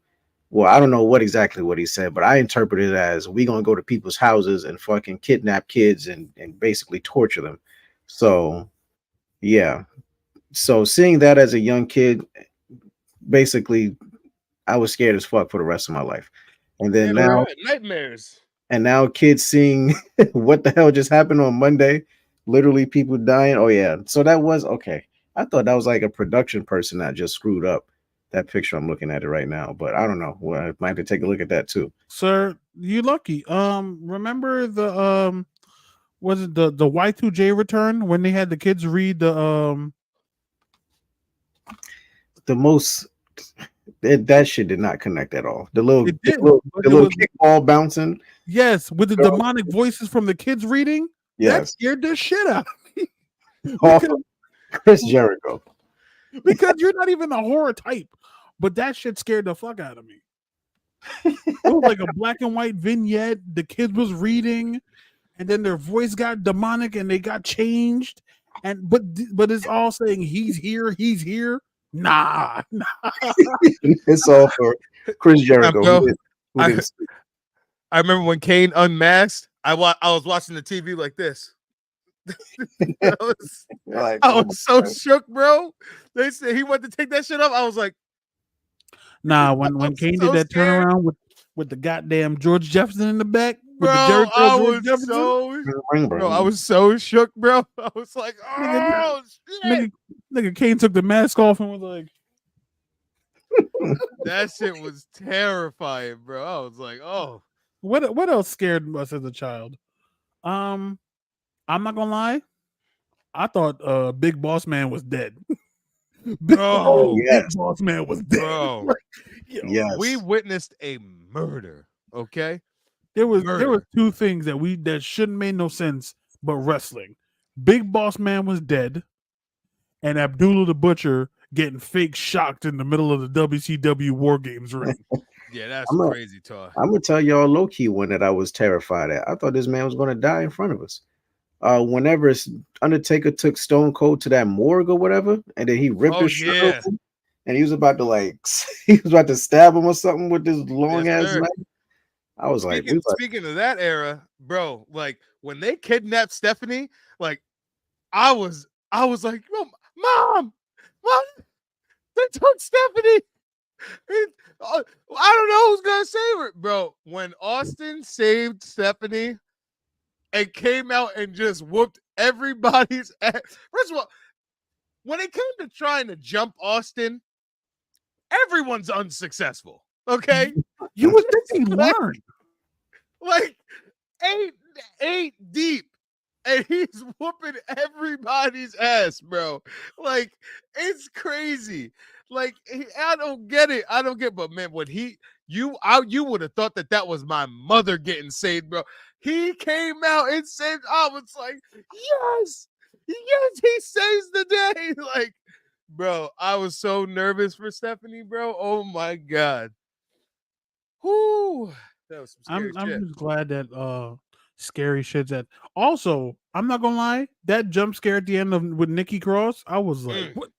Well, I don't know what he said, but I interpreted it as we gonna go to people's houses and fucking kidnap kids and basically torture them. So yeah. So seeing that as a young kid, basically, I was scared as fuck for the rest of my life. And then Yeah, now, right. Nightmares. and now kids seeing what the hell just happened on Monday, literally people dying. Oh yeah. So that was okay. I thought that was like a production person that just screwed up that picture. I'm looking at it right now, but I don't know. Well, I might have to take a look at that too. Sir, you lucky. Remember the was it the Y2J return when they had the kids read the The most that shit did not connect at all. The little It the did, little, but the it little was- kickball bouncing. yes, with the Girl. demonic voices from the kids reading, that Yes. scared the shit out of me. Off because, of Chris Jericho. because you're not even a horror type, but that shit scared the fuck out of me. It was like a black and white vignette. The kid was reading, and then their voice got demonic, and they got changed. And but it's all saying he's here. Nah. It's all for Chris Jericho. bro. Who didn't speak. I remember when Kane unmasked. I was watching the TV like this. I was, Like, I oh was so my God. shook, bro. They said he wanted to take that shit off. I was like, Nah, when I'm Kane so did that scared. turnaround with the goddamn George Jefferson in the back, with bro, the Jericho I George was Jefferson, so, Ring bro, bro. I was so shook, bro. I was like, Nigga, oh shit. nigga Kane took the mask off and was like, That shit was terrifying, bro. I was like, oh, what else scared us as a child? I'm not gonna lie, I thought Big Boss Man was dead. Bro. Big Yes. Boss Man was dead. Bro. Like, yo, Yes. We witnessed a murder. Okay. there was Murder. two things that shouldn't make no sense but wrestling. Big Boss Man was dead, and Abdullah the Butcher getting fake shocked in the middle of the WCW War Games ring. Yeah, that's I'm a- crazy talk. I'm gonna tell y'all low key one that I was terrified at. I thought this man was gonna die in front of us. Whenever Undertaker took Stone Cold to that morgue or whatever, and then he ripped Oh, his shirt yeah. open, and he was about to he was about to stab him or something with this long Yes, ass sir. knife. I was like, Speaking of that era, bro, like when they kidnapped Stephanie, like I was like, mom, they took Stephanie. I don't know who's gonna save her, bro. When Austin saved Stephanie and came out and just whooped everybody's ass. First of all, when it came to trying to jump Austin, everyone's unsuccessful. Okay, You would think he Like- learned. like eight deep, and he's whooping everybody's ass, bro. Like it's crazy. Like I don't get it. I don't get. But man, when you would have thought that was my mother getting saved, bro. He came out and saved. I was like, yes, he saves the day. Like, bro, I was so nervous for Stephanie, bro. Oh my god. Whoo, that was some scary I'm shit. just glad that scary shit's at. Also, I'm not gonna lie, that jump scare at the end of with Nikki Cross, I was like, what?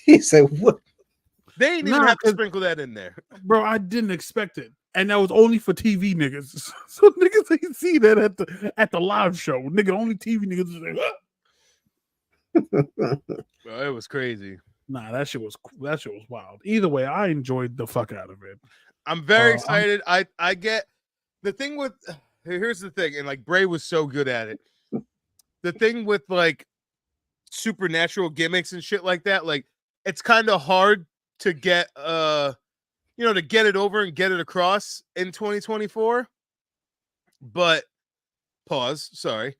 He said, "What?" They didn't even Nah, have to 'cause- sprinkle that in there. Bro, I didn't expect it. And that was only for TV niggas. So niggas ain't see that at the live show. Nigga, only TV niggas was like, Bro, it was crazy. nah, that shit was wild. Either way, I enjoyed the fuck out of it. I'm very I'm- excited. I get the thing with here's the thing, and like Bray was so good at it. The thing with like supernatural gimmicks and shit like that, like it's kind of hard to get to get it over and get it across in 2024. But pause, sorry.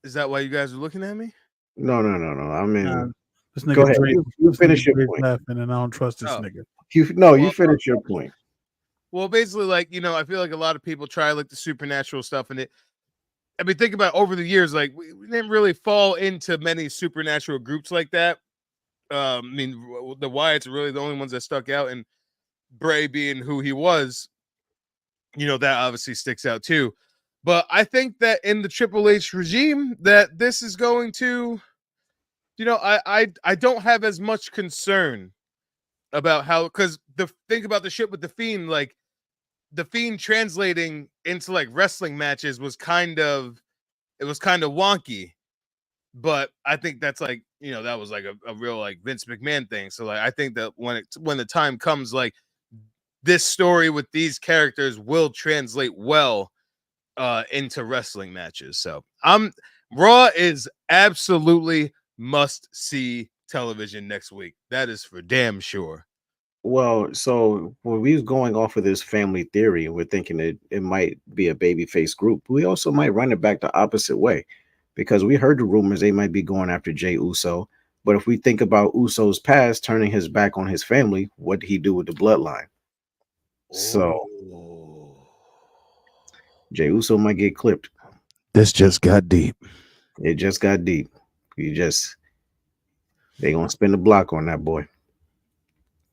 Is that why you guys are looking at me? No. I mean, This nigga go ahead. Drake, You this finish nigga your Drake point. laughing, and I don't trust this Oh. nigga. You Well, finish your point. Well, basically, like, I feel like a lot of people try like the supernatural stuff, and I mean, think about over the years, like we didn't really fall into many supernatural groups like that. I mean, the Wyatts are really the only ones that stuck out, and Bray being who he was, that obviously sticks out too. But I think that in the Triple H regime, that this is going to, I don't have as much concern about how, because think about the shit with the Fiend, like the Fiend translating into like wrestling matches was kind of wonky. But I think that's like, that was like a real like Vince McMahon thing. So like I think that when the time comes, like this story with these characters will translate well into wrestling matches. So Raw is absolutely must see television next week. That is for damn sure. Well, so when we was going off of this family theory, and we're thinking that it might be a babyface group, we also might run it back the opposite way, because we heard the rumors they might be going after Jey Uso. But if we think about Uso's past, turning his back on his family, what did he do with the bloodline? So Jey Uso might get clipped. This just got deep. It just got deep. They gonna spin the block on that boy.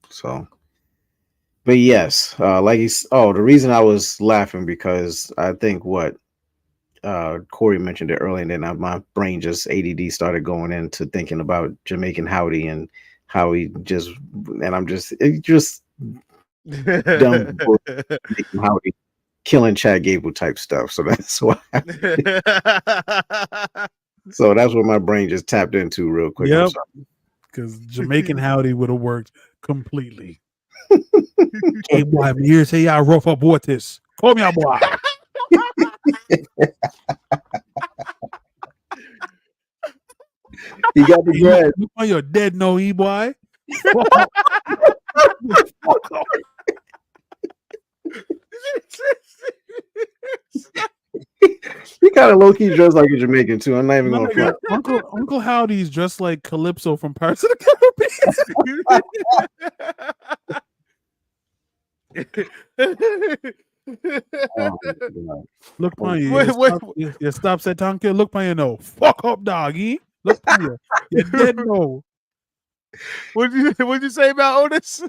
So, but yes, the reason I was laughing because I think what Corey mentioned it earlier, and then my brain just ADD started going into thinking about Jamaican Howdy and how I'm just dumb Jamaican Howdy killing Chad Gable type stuff. So that's why. So that's what my brain just tapped into real quick. I'm Yep. sorry. Because Jamaican Howdy would have worked completely. Hey, boy, I'm here to say y'all rough up with this. Call me a boy. He got the bread. Look on your dead no e boy. He kind of low key dressed like a Jamaican too. I'm not even gonna front. Uncle Howdy's dressed like Calypso from Pirates of the Caribbean. Oh, God. Look on you. Wait, You stop said tongue kill. Look on you no. Fuck up, doggy. Look on you. You dead no. What'd you say about Otis?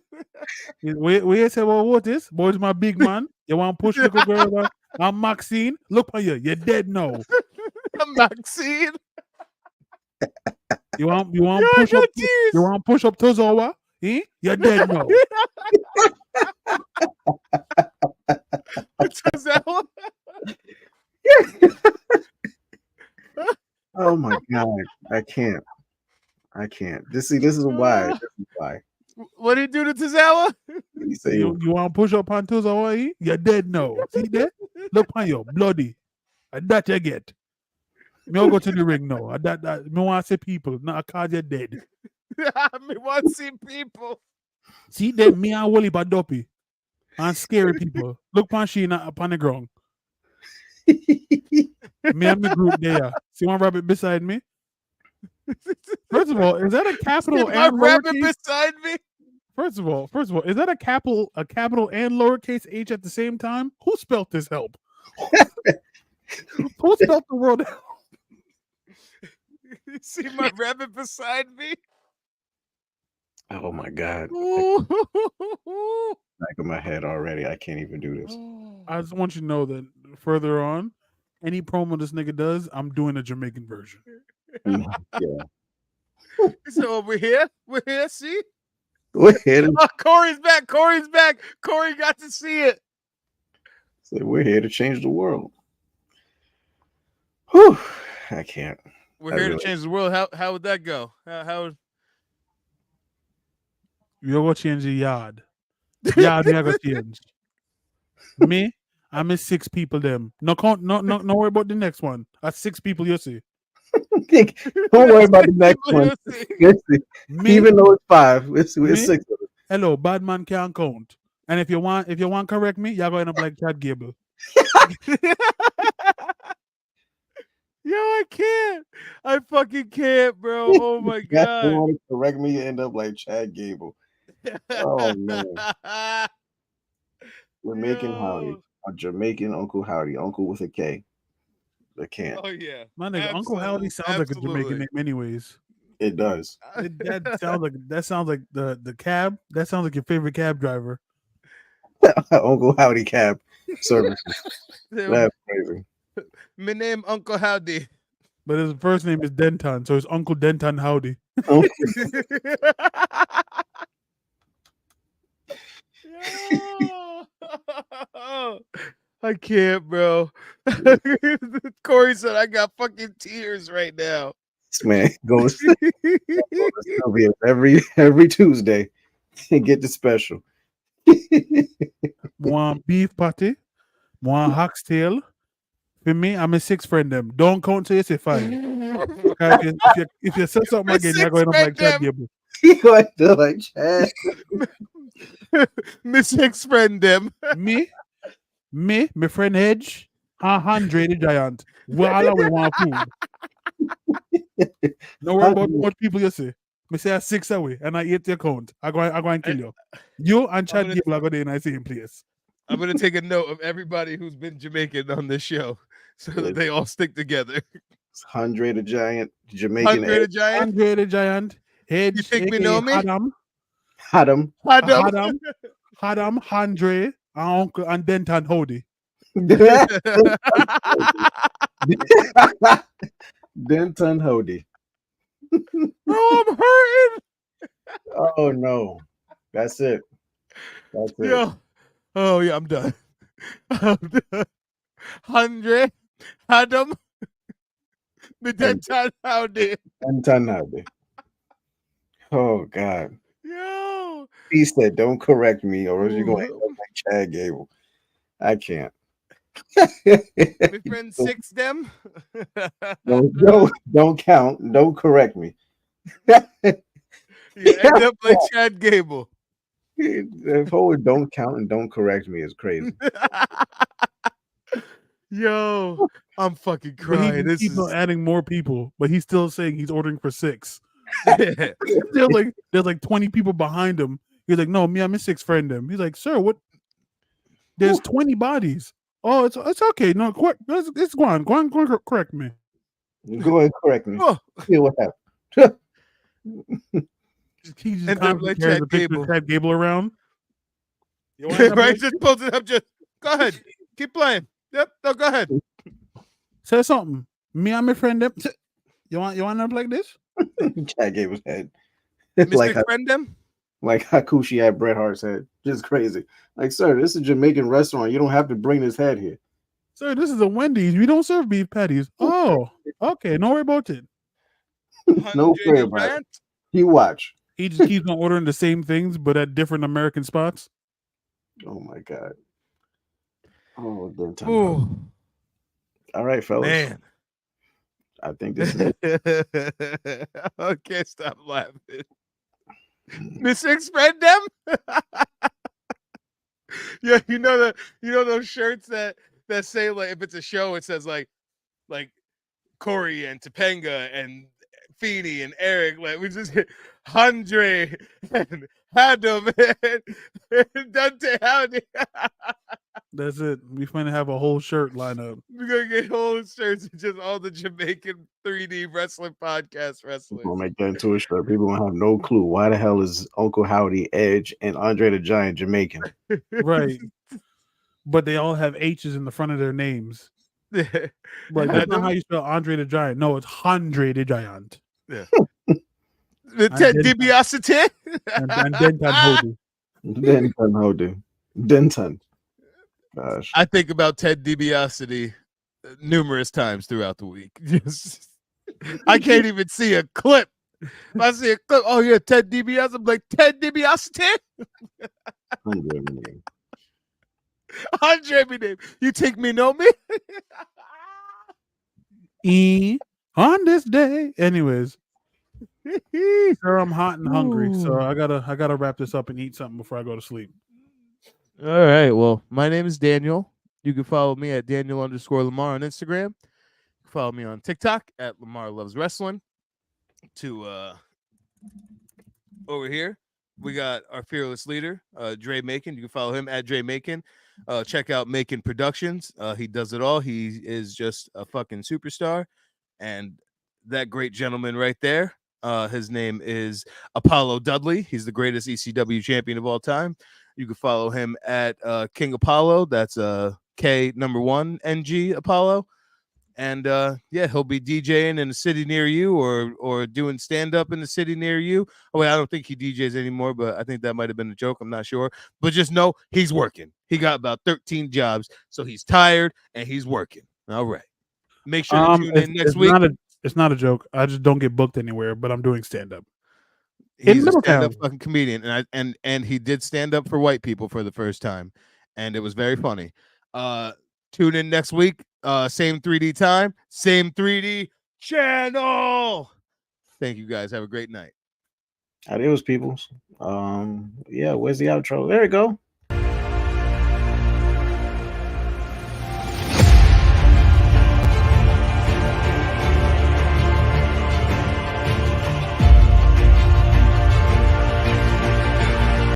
We say, well, what is? Boy's my big man. You want to push little girl? I'm Maxine. Look on you. You dead no. Maxine. You want push up? You want push up Tozawa? Eh? You're dead no. Oh my God, I can't. This is why. This is why. What did he do to Tozawa? He say, You want push up on Tozawa? Eh? You're dead no. See that? Look on you, bloody. And that you get. Me will go to the ring now. Me want to see people. Not cause you're dead. Me want to see people. See that me and Wally Badopi and scary people. Look pan she upon the ground. Me and my group there. See one rabbit beside me? First of all, is that a capital My and rabbit lowercase? beside me. First of all, is that a capital and lowercase h at the same time? Who spelled this help? Who spelled the word help? You see my rabbit beside me? Oh my god. Back of my head already. I can't even do this. I just want you to know that further on, any promo this nigga does, I'm doing a Jamaican version. Yeah. So we're here. See? We're here to, Oh, Corey's back. Corey got to see it. we're here to change the world. Whew. I can't. We're I here really- to change the world. How would that go? How You're going to change the yard. Yard, me I go change. Me, I'm in 6 people them. No worry about the next one. That's 6 people you see. Don't worry about the next one. Me, Even though it's 5, it's Me? 6 of them. hello, bad man can't count. And if you want correct me, you're going to like Chad Gable. Yo, I can't. I fucking can't, bro. Oh my That's the god. one to correct me, you end up like Chad Gable. Oh man. Jamaican Howdy. Yo. A Jamaican Uncle Howdy. Uncle with a K. I can't. Oh yeah. My nigga, Uncle Howdy sounds like a Jamaican name anyways. It does. That sounds like the cab. That sounds like your favorite cab driver. Uncle Howdy cab services. That's crazy. My name Uncle Howdy. But his first name is Denton, so it's Uncle Denton Howdy. Yo. I can't, bro. Corey said I got fucking tears right now. This man goes every Tuesday and get the special. Want beef patty? Want oxtail? For me, I'm a 6 friend them. Don't count till you say 5. Okay, if you say something again, you're going to like Chad Gable. He going to like Chad. Miss 6 friend them. Me, my friend Hedge, and Andre the Giant. We all we want food. No worry about what people you say. Me say 6 away, and I eat your count. I go and kill you. You and Chad Gable are going to in the same place. I'm gonna take a note of everybody who's been Jamaican on this show, so that they all stick together. Andre the Giant, Jamaican. Andre the Giant. Andre the Giant. Hedge. You think we aka know me? Adam, Andre, and Uncle and Denton Howdy. Denton Howdy. Bro, I'm hurting. Oh no. That's it. That's it. Yo. Oh yeah, I'm done. Andre, Adam, the Denton Howdy. Denton Howdy. Oh God. Yo. He said, "Don't correct me, or else you're going to end up like Chad Gable." I can't. My friend 6 them. Don't count. Don't correct me. You end up like Chad Gable. The whole "don't count" and "don't correct me" is crazy. Yo, I'm fucking But crying. he This keeps is on adding more people, but he's still saying he's ordering for 6. There's like 20 people behind him. He's like, no, me, I'm a 6 friend them. He's like, sir, what? There's 20 bodies. Oh, it's okay. No, it's go on, correct me. Go ahead, correct me. Oh. See what happened. He just End up constantly like carries Chad a picture Gable. of Chad Gable around. You want to Right, just pulls it up. Just go ahead, keep playing. Yep, no, go ahead. say something? Me and my friend them. You want to like this? Chad Gable's head. Mr. Friend them. Like Hakushi at Bret Hart's head. Just crazy. Like, sir, this is a Jamaican restaurant. You don't have to bring this head here. Sir, this is a Wendy's. We don't serve beef patties. Oh, okay. No worry about it. No fear about it. You watch. He just keeps on ordering the same things, but at different American spots. Oh my God. Oh, Denton. Ooh, All right, fellas. man. I think this is it. I can't stop laughing. Miss 6 friend them. Yeah, you know those shirts that say, like, if it's a show, it says like Corey and Topanga and Feeney and Eric. Like we just hit Andre and Adam and Dante Howdy. That's it. We finna have a whole shirt lineup. We're gonna get whole shirts of just all the Jamaican 3D wrestling podcast wrestlers. We'll make that into a shirt. People won't have no clue why the hell is Uncle Howdy, Edge, and Andre the Giant Jamaican. Right. But they all have H's in the front of their names. Like that's not how you spell Andre the Giant. No, it's Andre the Giant. The Ted DiBiase. And Denton Hody. Denton Howdy. Denton. Gosh. I think about Ted DiBiase numerous times throughout the week. Just, I can't even see a clip. If I see a clip, oh yeah, Ted DiBiase. I'm like Ted DiBiase. Andre me name. You think me know me? On this day. Anyways. Sir, I'm hot and hungry, so I gotta wrap this up and eat something before I go to sleep. All right. Well, my name is Daniel. You can follow me at Daniel_Lamar on Instagram. Follow me on TikTok at Lamar Loves Wrestling. To over here, we got our fearless leader, Dre Macon. You can follow him at Dre Macon. Check out Macon Productions. He does it all. He is just a fucking superstar. And that great gentleman right there, his name is Apollo Dudley. He's the greatest ECW champion of all time. You can follow him at King Apollo. That's K1 NG Apollo. And yeah, he'll be DJing in a city near you or doing stand-up in the city near you. Oh, wait, I don't think he DJs anymore, but I think that might have been a joke. I'm not sure. But just know he's working. He got about 13 jobs, so he's tired and he's working. All right. Make sure to tune in next week. It's not a joke. I just don't get booked anywhere, but I'm doing stand-up. He's a stand-up fucking comedian, and he did stand up for white people for the first time, and it was very funny. Tune in next week. Same 3D time, same 3D channel. Thank you guys. Have a great night. Adios, peoples. Yeah, where's the outro? There we go.